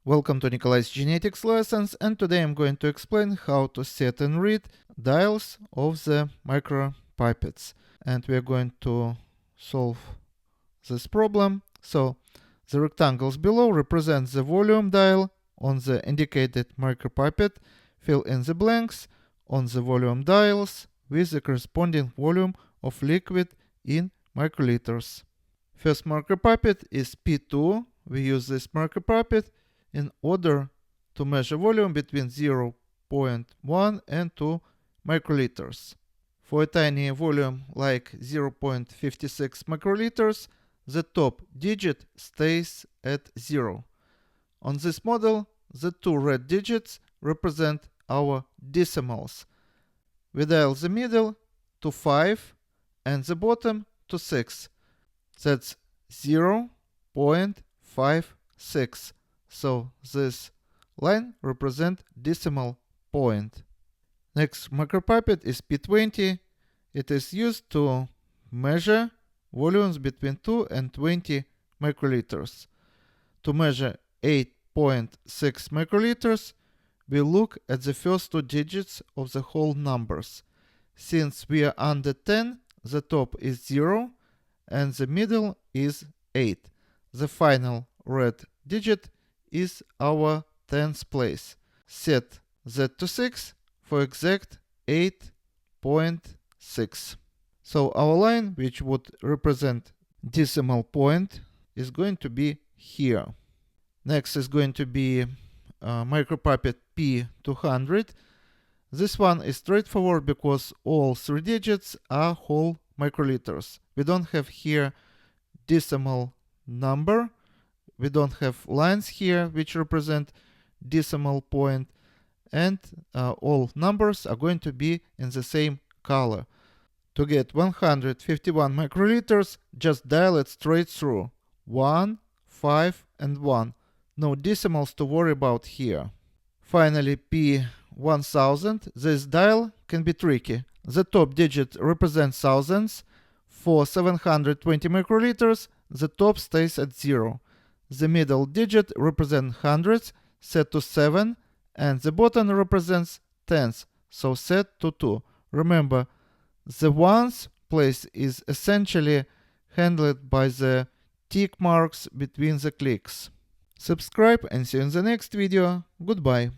Welcome to Nikolay's genetics lessons, and today I'm going to explain how to set and read dials of the micropipettes. And we are going to solve this problem. So the rectangles below represent the volume dial on the indicated micropipette. Fill in the blanks on the volume dials with the corresponding volume of liquid in microliters. First micropipette is P2. We use this micropipette in order to measure volume between 0.1 and 2 microliters. For a tiny volume like 0.56 microliters, the top digit stays at 0. On this model, the two red digits represent our decimals. We dial the middle to 5 and the bottom to 6. That's 0.56. So this line represents decimal point. Next micropipette is P20. It is used to measure volumes between 2 and 20 microliters. To measure 8.6 microliters, we look at the first two digits of the whole numbers. Since we are under 10, the top is 0 and the middle is 8. The final red digit is our tens place. Set that to 6 for exact 8.6. So our line, which would represent decimal point, is going to be here. Next is going to be micropipette P200. This one is straightforward because all three digits are whole microliters. We don't have here decimal number. We don't have lines here which represent decimal point, and all numbers are going to be in the same color. To get 151 microliters, just dial it straight through. 1, 5, and 1. No decimals to worry about here. Finally, P1000. This dial can be tricky. The top digit represents thousands. For 720 microliters, the top stays at 0. The middle digit represents hundreds, set to 7, and the bottom represents tens, so set to 2. Remember, the ones place is essentially handled by the tick marks between the clicks. Subscribe and see you in the next video. Goodbye.